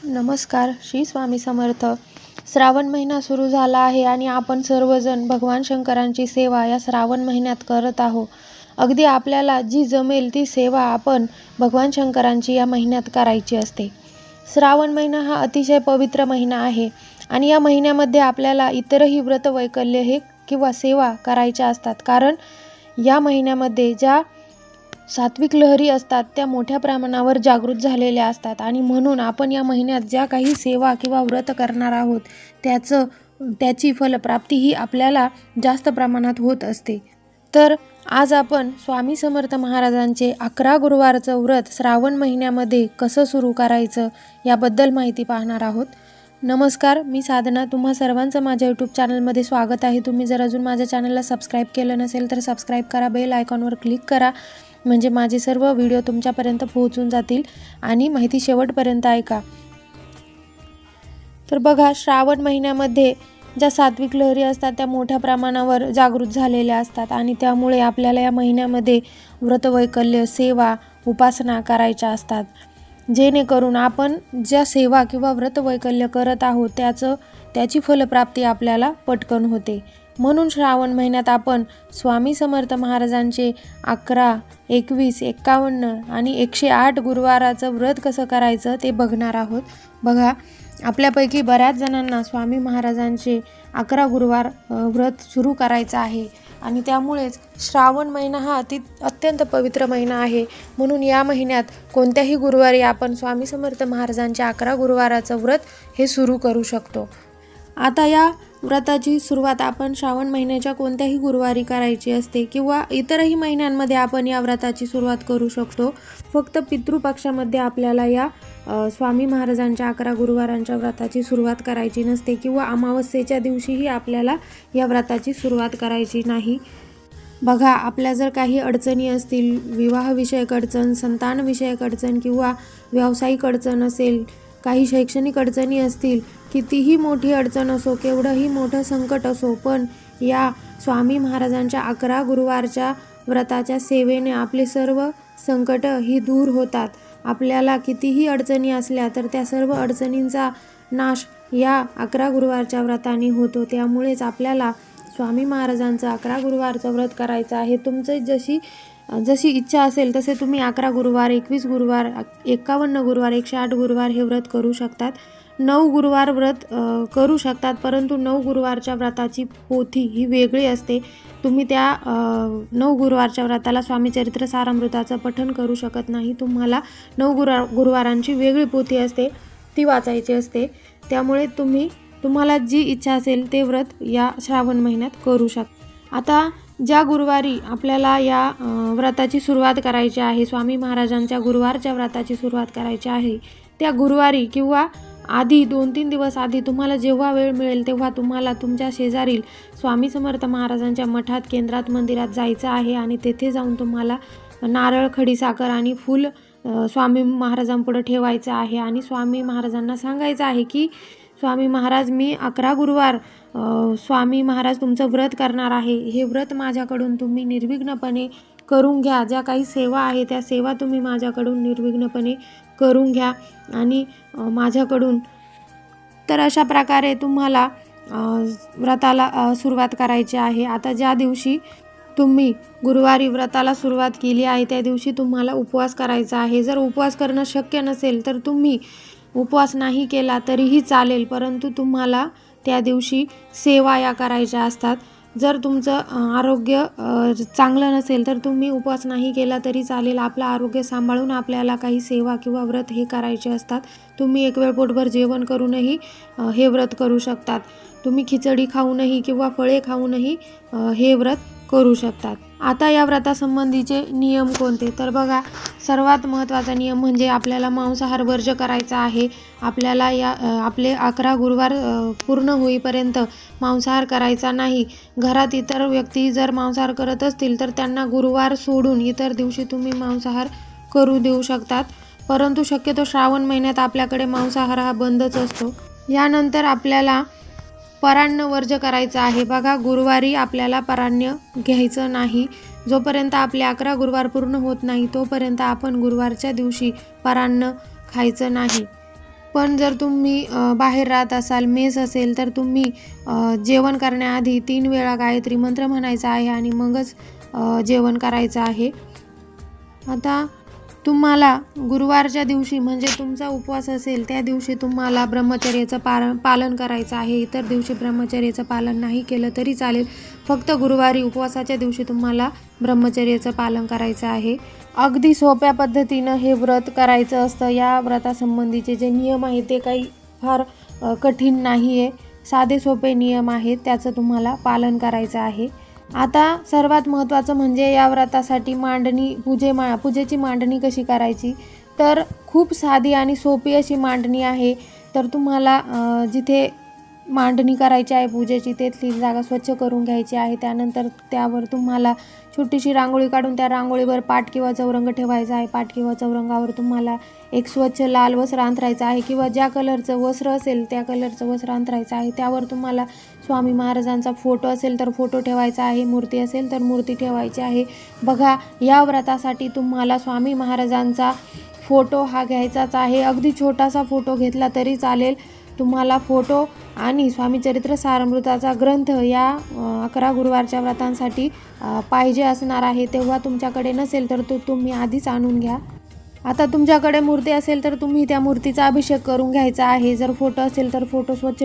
नमस्कार. श्री स्वामी समर्थ. श्रावण महिना सुरू झाला आहे आणि आपण सर्वजण भगवान शंकरांची सेवा या श्रावण महिन्यात करत आहोत. अगदी आपल्याला जी जमेल ती सेवा आपण भगवान शंकरांची या महिन्यात करायची असते. श्रावण महिना हा अतिशय पवित्र महिना आहे आणि या महिन्यामध्ये आपल्याला इतरही व्रत वैकल्य हे किंवा सेवा करायच्या असतात. कारण या महिन्यामध्ये ज्या सात्विक लहरी असतात त्या मोठ्या प्रमाणावर जागृत झालेल्या असतात आणि म्हणून आपण या महिन्यात ज्या काही सेवा किंवा व्रत करणार आहोत त्याची फलप्राप्ती ही आपल्याला जास्त प्रमाणात होत असते. तर आज आपण स्वामी समर्थ महाराजांचे 11 गुरुवारचं व्रत श्रावण महिन्यामध्ये कसं सुरू करायचं याबद्दल माहिती पाहणार आहोत. नमस्कार, मी साधना. तुम्हा सर्वांचं माझ्या यूट्यूब चॅनलमध्ये स्वागत आहे. तुम्ही जर अजून माझ्या चॅनलला सबस्क्राईब केलं नसेल तर सबस्क्राईब करा, बेल आयकॉनवर क्लिक करा, म्हणजे माझे सर्व व्हिडिओ तुमच्यापर्यंत पोहोचून जातील आणि माहिती शेवटपर्यंत ऐका. तर बघा, श्रावण महिन्यामध्ये ज्या सात्विक लहरी असतात त्या मोठ्या प्रमाणावर जागृत झालेल्या असतात आणि त्यामुळे आपल्याला या महिन्यामध्ये व्रतवैकल्य, सेवा, उपासना करायच्या असतात. जेणेकरून आपण ज्या सेवा किंवा व्रतवैकल्य करत आहोत त्याची फलप्राप्ती आपल्याला पटकन होते. म्हणून श्रावण महिन्यात आपण स्वामी समर्थ महाराजांचे 11, 21, 51 आणि 108 गुरुवाराचं व्रत कसं करायचं ते बघणार आहोत. बघा, आपल्यापैकी बऱ्याच जणांना स्वामी महाराजांचे 11 गुरुवार व्रत सुरू करायचं आहे आणि त्यामुळेच श्रावण महिना हा अत्यंत पवित्र महिना आहे. म्हणून या महिन्यात कोणत्याही गुरुवारी आपण स्वामी समर्थ महाराजांच्या 11 गुरुवाराचं व्रत हे सुरू करू शकतो. आता या व्रताची सुरुवात आपण श्रावण महिन्याच्या कोणत्याही गुरुवारी करायची असते किंवा इतरही महिन्यांमध्ये आपण या व्रताची सुरुवात करू शकतो. फक्त पितृपक्षामध्ये आपल्याला या स्वामी महाराजांच्या 11 गुरुवारांच्या व्रताची सुरुवात करायची नसते किंवा अमावस्येच्या दिवशीही आपल्याला या व्रताची सुरुवात करायची नाही. बघा, आपल्या जर काही अडचणी असतील, विवाहविषयक अडचण, संतानविषयक अडचण किंवा व्यावसायिक अडचण असेल, काही शैक्षणिक अडचणी असतील, कितीही मोठी अडचण असो, केवढंही मोठं संकट असो, पण या स्वामी महाराजांच्या 11 गुरुवारच्या व्रताच्या सेवेने आपले सर्व संकट ही दूर होतात. आपल्याला कितीही अडचणी असल्या तर त्या सर्व अडचणींचा नाश या 11 गुरुवारच्या व्रताने होतो. त्यामुळेच आपल्याला स्वामी महाराजांचं 11 गुरुवारचं व्रत करायचं आहे. तुमचं जशी इच्छा असेल तसे तुम्ही 11 गुरुवार, 21 गुरुवार, 51 गुरुवार, 108 गुरुवार हे व्रत करू शकतात. 9 गुरुवार व्रत करू शकतात, परंतु 9 गुरुवारच्या व्रताची पोथी ही वेगळी असते. तुम्ही त्या 9 गुरुवारच्या व्रताला स्वामी चरित्र सारामृताचं पठण करू शकत नाही. तुम्हाला 9 गुरुवारांची वेगळी पोथी असते, ती वाचायची असते. त्यामुळे तुम्हाला जी इच्छा असेल ते व्रत या श्रावण महिन्यात करू शकता. आता ज्या गुरुवारी आपल्याला या व्रताची सुरुवात करायची आहे, स्वामी महाराजांच्या गुरुवारच्या व्रताची सुरुवात करायची आहे, त्या गुरुवारी किंवा आधी 2-3 दिवस आधी तुम्हाला जेव्हा वेळ मिळेल तेव्हा तुम्हाला तुमच्या शेजारील स्वामी समर्थ महाराजांच्या मठात, केंद्रात, मंदिरात जायचं आहे आणि तेथे जाऊन तुम्हाला नारळ, खडीसाखर आणि फूल स्वामी महाराजांपुढे ठेवायचं आहे आणि स्वामी महाराजांना सांगायचं आहे की स्वामी महाराज, मी 11 गुरुवार स्वामी महाराज तुमचं व्रत करणार आहे. हे व्रत माझ्याकडून तुम्ही निर्विघ्नपणे करून घ्या. ज्या काही सेवा आहे त्या सेवा तुम्ही माझ्याकडून निर्विघ्नपणे करून घ्या आणि माझ्याकडून. तर अशा प्रकारे तुम्हाला व्रताला सुरुवात करायची आहे. आता ज्या दिवशी तुम्ही गुरुवारी व्रताला सुरुवात केली आहे त्या दिवशी तुम्हाला उपवास करायचा आहे. जर उपवास करणं शक्य नसेल तर तुम्ही उपवास नाही केला तरीही चालेल, परंतु तुम्हाला त्या दिवशी सेवा या करायच्या असतात. जर तुमचं आरोग्य चांगलं नसेल तर तुम्ही उपवास नाही केला तरी चालेल. आपलं आरोग्य सांभाळून आपल्याला काही सेवा किंवा व्रत हे करायचे असतात. तुम्ही एक वेळ पोटभर जेवण करूनही हे व्रत करू शकतात. तुम्ही खिचडी खाऊनही किंवा फळे खाऊनही हे व्रत करू शकतात. आता या व्रतासंबंधीचे नियम कोणते? तर बघा, सर्वात महत्त्वाचा नियम म्हणजे आपल्याला मांसाहार वर्ज्य करायचा आहे. आपल्याला आपले 11 गुरुवार पूर्ण होईपर्यंत मांसाहार करायचा नाही. घरात इतर व्यक्ती जर मांसाहार करत असतील तर त्यांना गुरुवार सोडून इतर दिवशी तुम्ही मांसाहार करू देऊ शकतात, परंतु शक्यतो श्रावण महिन्यात आपल्याकडे मांसाहार हा बंदच असतो. यानंतर आपल्याला परान्न वर्ज्य करायचं आहे. बघा, गुरुवारी आपल्याला परान्न घ्यायचं नाही. जोपर्यंत आपले 11 गुरुवार पूर्ण होत नाही तोपर्यंत आपण गुरुवारच्या दिवशी परान्न खायचं नाही. पण जर तुम्ही बाहेर राहत असाल, मेस असेल, तर तुम्ही जेवण करण्याआधी 3 वेळा गायत्री मंत्र म्हणायचा आहे आणि मगच जेवण करायचं आहे. आता तुम्हाला गुरुवारच्या दिवशी म्हणजे तुमचा उपवास असेल त्या दिवशी तुम्हाला ब्रह्मचर्याचं पालन करायचं आहे. इतर दिवशी ब्रह्मचर्याचं पालन नाही केलं तरी चालेल. फक्त गुरुवारी उपवासाच्या दिवशी तुम्हाला ब्रह्मचर्याचं पालन करायचं आहे. अगदी सोप्या पद्धतीनं हे व्रत करायचं असतं. या व्रतासंबंधीचे जे नियम आहेत ते काही फार कठीण नाही आहे. साधे सोपे नियम आहेत, त्याचं तुम्हाला पालन करायचं आहे. आता सर्वात महत्त्वाचं म्हणजे या व्रतासाठी पूजेची मांडणी कशी करायची, तर खूप साधी आणि सोपी अशी मांडणी आहे. तर तुम्हाला जिथे मांडणी करायची आहे पूजेची तेथली जागा स्वच्छ करून घ्यायची आहे. त्यानंतर त्यावर तुम्हाला छोटीशी रांगोळी काढून त्या रांगोळीवर पाट किंवा चौरंग ठेवायचा आहे. पाट किंवा चौरंगावर तुम्हाला एक स्वच्छ लाल वस्त्र अंथरायचं आहे किंवा ज्या कलरचं वस्त्र असेल त्या कलरचं वस्त्र अंथरायचं आहे. त्यावर तुम्हाला स्वामी महाराजांचा फोटो असेल तर फोटो ठेवायचा आहे, मूर्ती असेल तर मूर्ती ठेवायची आहे. बघा, या व्रतासाठी तुम्हाला स्वामी महाराजांचा फोटो हा घ्यायचाच आहे. अगदी छोटासा फोटो घेतला तरी चालेल. तुम्हाला फोटो आणि स्वामी चरित्र सारामृताचा ग्रंथ या 11 गुरुवारच्या व्रतांसाठी पाहिजे असणार आहे. तेव्हा तुमच्याकडे नसेल तर तो तुम्ही आधीच आणून घ्या. आता तुमच्याकडे मूर्ती असेल तर तुम्ही त्या मूर्तीचा अभिषेक करून घ्यायचा आहे. जर फोटो असेल तर फोटो स्वच्छ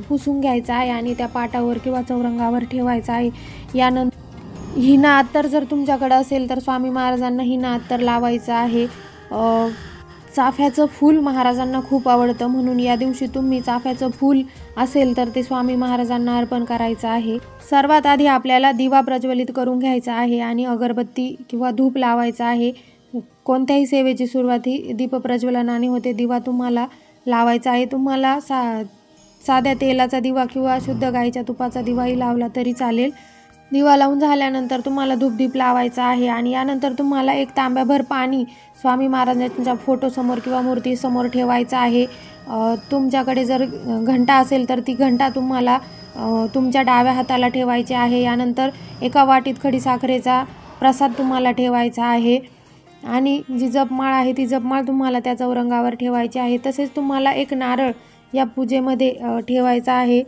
पुसून घ्यायचा आहे आणि त्या पाटावर किंवा चौरंगावर ठेवायचा आहे. यानंतर हिना अत्तर जर तुमच्याकडे असेल तर स्वामी महाराजांना हिना अत्तर लावायचं आहे. चाफ्याचं फूल महाराजांना खूप आवडतं, म्हणून या दिवशी तुम्ही चाफ्याचं फूल असेल तर ते स्वामी महाराजांना अर्पण करायचं आहे. सर्वात आधी आपल्याला दिवा प्रज्वलित करून घ्यायचा आहे आणि अगरबत्ती किंवा धूप लावायचा आहे. कोणत्याही सेवेची सुरुवात ही दीपप्रज्वलनाने होते. दिवा तुम्हाला लावायचा आहे. तुम्हाला साध्या तेलाचा दिवा किंवा शुद्ध गाईच्या तुपाचा दिवाही लावला तरी चालेल. दिवा लावून झाल्यानंतर तुम्हाला धूपदीप लावायचा आहे आणि यानंतर तुम्हाला एक तांब्याभर पाणी स्वामी महाराजांच्या फोटोसमोर किंवा मूर्तीसमोर ठेवायचं आहे. तुमच्याकडे जर घंटा असेल तर ती घंटा तुम्हाला तुमच्या डाव्या हाताला ठेवायची आहे. यानंतर एका वाटीत खडीसाखरेचा प्रसाद तुम्हाला ठेवायचा आहे आणि जी जपमाळ आहे ती जपमाळ तुम्हाला त्या चौरंगावर ठेवायची आहे. तसेच तुम्हाला एक नारळ या पूजेमध्ये ठेवायचा आहे.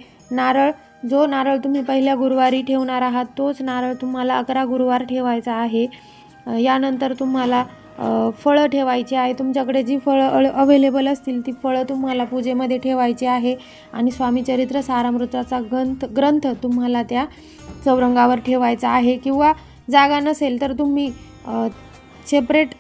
जो नारळ तुम्ही पहिल्या गुरुवारी ठेवणार आहात तोच नारळ तुम्हाला 11 गुरुवार ठेवायचा आहे. यानंतर तुम्हाला फळं ठेवायची आहे. तुमच्याकडे जी फळं अवेलेबल असतील ती फळं तुम्हाला पूजेमध्ये ठेवायची आहे आणि स्वामी चरित्र सारामृताचा ग्रंथ तुम्हाला त्या चौरंगावर ठेवायचा आहे. किंवा जागा नसेल तर तुम्ही सेपरेट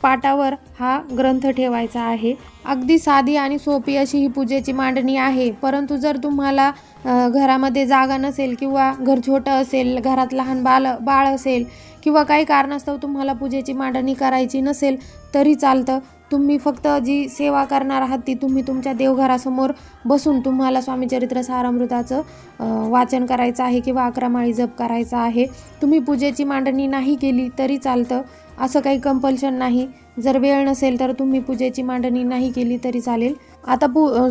पाटावर हा ग्रंथ ठेवायचा आहे. अगदी साधी आणि सोपी अशी ही पूजेची मांडणी आहे. परंतु जर तुम्हाला घरामध्ये जागा नसेल किंवा घर छोटं असेल, घरात लहान बाळ असेल किंवा काही कारणास्तव तुम्हाला पूजेची मांडणी करायची नसेल तरी चालतं. तुम्ही फक्त जी सेवा करणार आहात ती तुम्ही तुमच्या देवघरासमोर बसून तुम्हाला स्वामी चरित्र सारामृताचं वाचन करायचं आहे किंवा 11 माळी जप करायचा आहे. तुम्ही पूजेची मांडणी नाही केली तरी चालतं, असं काही कंपल्शन नाही. जर वेळ नसेल तर तुम्ही पूजेची मांडणी नाही केली तरी चालेल. आता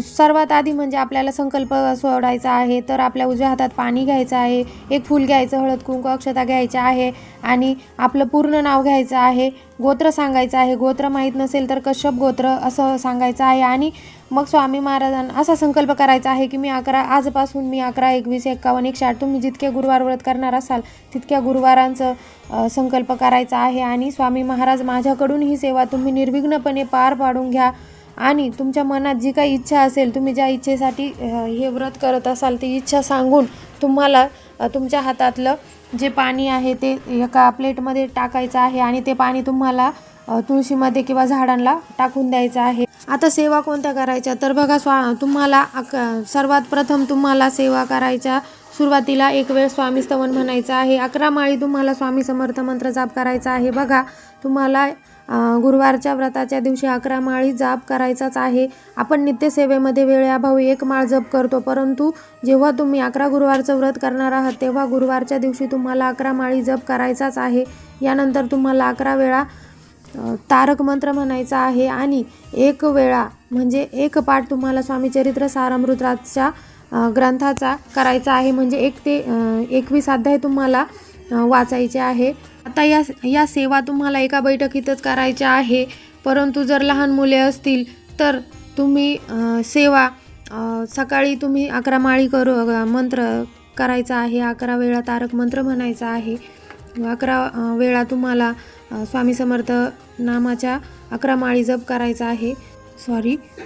सर्वात आधी म्हणजे आपल्याला संकल्प सोडायचा आहे. तर आपल्या उजव्या हातात पाणी घ्यायचं आहे, एक फूल घ्यायचं, हळद कुंकू अक्षता घ्यायच्या आहे आणि आपलं पूर्ण नाव घ्यायचं आहे. गोत्र सांगायचं आहे. गोत्र माहीत नसेल तर कश्यप गोत्र असं सांगायचं आहे आणि मग स्वामी महाराजांना असा संकल्प करायचा आहे की आजपासून मी 11, 21, 51, 108 तुम्ही जितके गुरुवार व्रत करणार असाल तितक्या गुरुवारांचं संकल्प करायचा आहे आणि स्वामी महाराज माझ्याकडून ही सेवा तुम्ही निर्विघ्नपणे पार पाडून घ्या आणि तुमच्या मनात जी काही इच्छा असेल, तुम्ही ज्या इच्छेसाठी हे व्रत करत असाल ती इच्छा सांगून तुम्हाला तुमच्या हातातलं जे पाणी आहे ते एका प्लेटमध्ये टाकायचं आहे आणि ते पाणी तुम्हाला तुळशीमध्ये किंवा झाडांना टाकून द्यायचं आहे. आता सेवा कोणत्या करायच्या तर बघा, तुम्हाला सर्वात प्रथम तुम्हाला सेवा करायच्या सुरुवातीला एक वेळ स्वामी स्तवन म्हणायचं आहे. 11 माळी तुम्हाला स्वामी समर्थ मंत्र जाप करायचा आहे. बघा, तुम्हाला गुरुवारच्या व्रताच्या दिवशी 11 माळी जाप करायचाच आहे. आपण नित्यसेवेमध्ये वेळेअभावी 1 माळ जप करतो, परंतु जेव्हा तुम्ही 11 गुरुवारचं व्रत करणार आहात तेव्हा गुरुवारच्या दिवशी तुम्हाला 11 माळी जप करायचाच आहे. यानंतर तुम्हाला 11 वेळा तारक मंत्र म्हणायचा आहे आणि 1 वेळा म्हणजे 1 पाठ तुम्हाला स्वामी चरित्र सारामृताच्या ग्रंथाचा करायचा आहे. म्हणजे 1 ते 21 अध्याय तुम्हाला वाचायचे आहे. आता या सेवा तुम्हाला एका बैठकीतच करायच्या आहे. परंतु जर लहान मुले असतील तर तुम्ही सेवा सकाळी तुम्ही 11 माळी मंत्र करायचा आहे, 11 वेळा तारक मंत्र म्हणायचा आहे, 11 वेळा तुम्हाला स्वामी समर्थ नामाच्या 11 माळी जप करायचा आहे.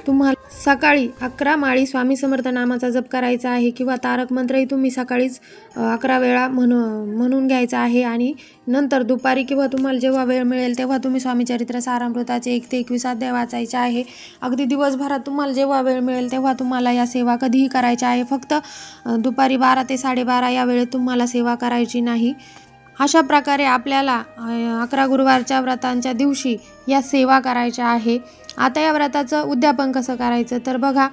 तुम्हाला सकाळी 11 माळी स्वामी समर्थ नामाचा जप करायचा आहे किंवा तारक मंत्रही तुम्ही सकाळीच 11 वेळा म्हणून घ्यायचा आहे. आणि नंतर दुपारी किंवा तुम्हाला जेव्हा वेळ मिळेल तेव्हा तुम्ही स्वामी चरित्र सारामृताचे 1 ते 21 अध्याय वाचायचे आहे. अगदी दिवसभरात तुम्हाला जेव्हा वेळ मिळेल तेव्हा तुम्हाला या सेवा कधीही करायच्या आहे. फक्त दुपारी 12 ते 12:30 या वेळेत तुम्हाला सेवा करायची नाही. अशा प्रकारे आपल्याला 11 गुरुवारच्या व्रतांच्या दिवशी या सेवा करायच्या आहे. आता या व्रताचं उद्यापन कसं करायचं तर बघा,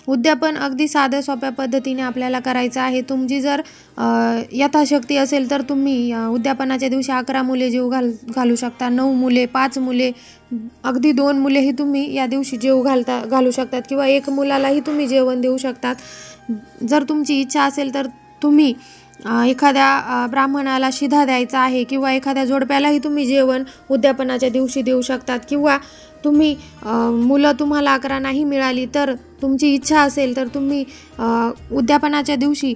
उद्यापन अगदी साध्या सोप्या पद्धतीने आपल्याला करायचं आहे. तुमची जर यथाशक्ती असेल तर तुम्ही उद्यापनाच्या दिवशी 11 मुले जेव घालू शकता, 9 मुले, 5 मुले, अगदी 2 मुलेही तुम्ही या दिवशी जेव घालू शकतात किंवा 1 मुलालाही तुम्ही जेवण देऊ शकतात. जर तुमची इच्छा असेल तर तुम्ही एखाद्या ब्राह्मणाला शिधा द्यायचा आहे किंवा एखाद्या जोडप्यालाही तुम्ही जेवण उद्यापनाच्या दिवशी देऊ शकतात. किंवा तुम्ही मुलं तुम्हाला 11 नाही मिळाली तर तुमची इच्छा असेल तर तुम्ही उद्यापनाच्या दिवशी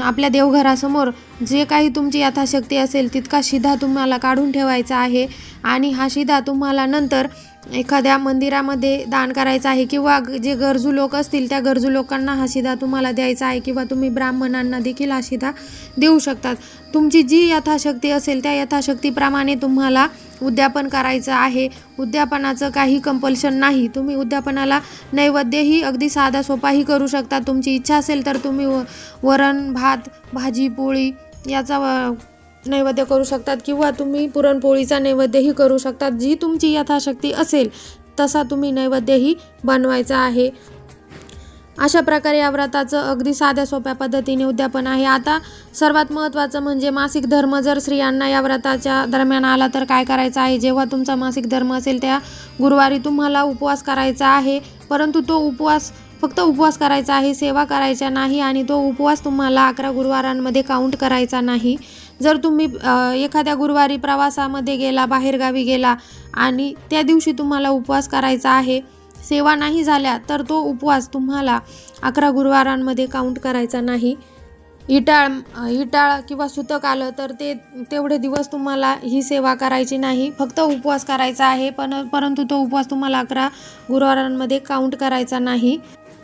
आपल्या देवघरासमोर जे काही तुमची यथाशक्ती असेल तितका शिधा तुम्हाला काढून ठेवायचा आहे आणि हा शिधा तुम्हाला नंतर एखाद्या मंदिरामध्ये दान करायचा आहे किंवा जे गरजू लोक असतील त्या गरजू लोकांना हा शिधा तुम्हाला द्यायचा आहे किंवा तुम्ही ब्राह्मणांना देखील हा शिधा देऊ शकतात. तुमची जी यथाशक्ती असेल त्या यथाशक्तीप्रमाणे तुम्हाला उद्यापन करायचं आहे. उद्यापनाचं काही कंपल्शन नाही. तुम्ही उद्यापनाला नैवेद्यही अगदी साधा सोपाही करू शकता. तुमची इच्छा असेल तर तुम्ही वरण भात भाजी पोळी याचा नैवेद्य करू शकतात किंवा तुम्ही पुरणपोळीचा नैवेद्यही करू शकतात. जी तुमची यथाशक्ती असेल तसा तुम्ही नैवेद्यही बनवायचा आहे. अशा प्रकारे या व्रताचं अगदी साध्या सोप्या पद्धतीने उद्यापन आहे. आता सर्वात महत्त्वाचं म्हणजे मासिक धर्म जर स्त्रियांना या व्रताच्या दरम्यान आला तर काय करायचं आहे. जेव्हा तुमचा मासिक धर्म असेल त्या गुरुवारी तुम्हाला उपवास करायचा आहे, परंतु तो उपवास फक्त उपवास करायचा आहे, सेवा करायच्या नाही आणि तो उपवास तुम्हाला 11 गुरुवारांमध्ये काउंट करायचा नाही. जर तुम्ही एखाद्या गुरुवारी प्रवासामध्ये गेला, बाहेरगावी गेला आणि त्या दिवशी तुम्हाला उपवास करायचा आहे, सेवा नाही झाल्या तर तो उपवास तुम्हाला 11 गुरुवारांमध्ये काउंट करायचा नाही. इटाळ किंवा सुतक आलं तर तेवढे दिवस तुम्हाला ही सेवा करायची नाही, फक्त उपवास करायचा आहे. परंतु तो उपवास तुम्हाला 11 गुरुवारांमध्ये काउंट करायचा नाही.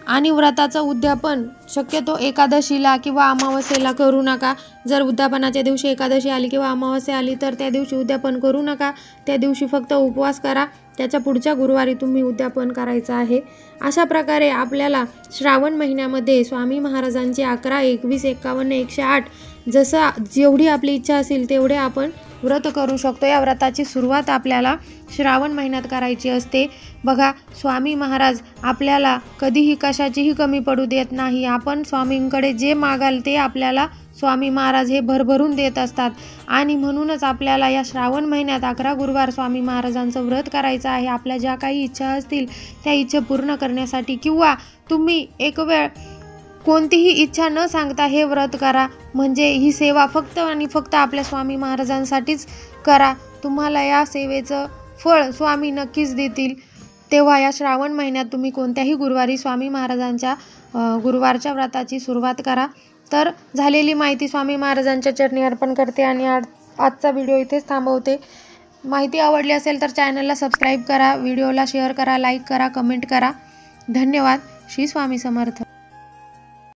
आणि व्रताचं उद्यापन शक्यतो एकादशीला किंवा अमावस्येला करू नका. जर उद्यापनाच्या दिवशी एकादशी आली किंवा अमावस्या आली तर त्या दिवशी उद्यापन करू नका. त्या दिवशी फक्त उपवास करा. त्याच्या पुढच्या गुरुवारी तुम्ही उद्यापन करायचं आहे. अशा प्रकारे आपल्याला श्रावण महिन्यामध्ये स्वामी महाराजांची 11, 21, 51, 108 जेवढी आपली इच्छा असेल तेवढे आपण व्रत करू शकतो. या व्रताची सुरुवात आपल्याला श्रावण महिन्यात करायची असते. बघा, स्वामी महाराज आपल्याला कधीही कशाचीही कमी पडू देत नाही. आपण स्वामींकडे जे मागाल ते आपल्याला स्वामी महाराज हे भरभरून देत असतात आणि म्हणूनच आपल्याला या श्रावण महिन्यात 11 गुरुवार स्वामी महाराजांचं व्रत करायचं आहे. आपल्या ज्या काही इच्छा असतील त्या इच्छा पूर्ण करण्यासाठी किंवा तुम्ही एक वेळ कोणतीही इच्छा न सांगता हे व्रत करा. म्हणजे ही सेवा फक्त आणि फक्त आपल्या स्वामी महाराजांसाठीच करा. तुम्हाला या सेवेचं फळ स्वामी नक्कीच देतील. तेव्हा या श्रावण महिन्यात तुम्ही कोणत्याही गुरुवारी स्वामी महाराजांच्या गुरुवारच्या व्रताची सुरुवात करा. तर झालेली माहिती स्वामी महाराजांच्या चरणी अर्पण करते आणि आजचा व्हिडिओ इथेच थांबवते. माहिती आवडली असेल तर चॅनलला सबस्क्राईब करा, व्हिडिओला शेअर करा, लाईक करा, कमेंट करा. धन्यवाद. श्री स्वामी समर्थ.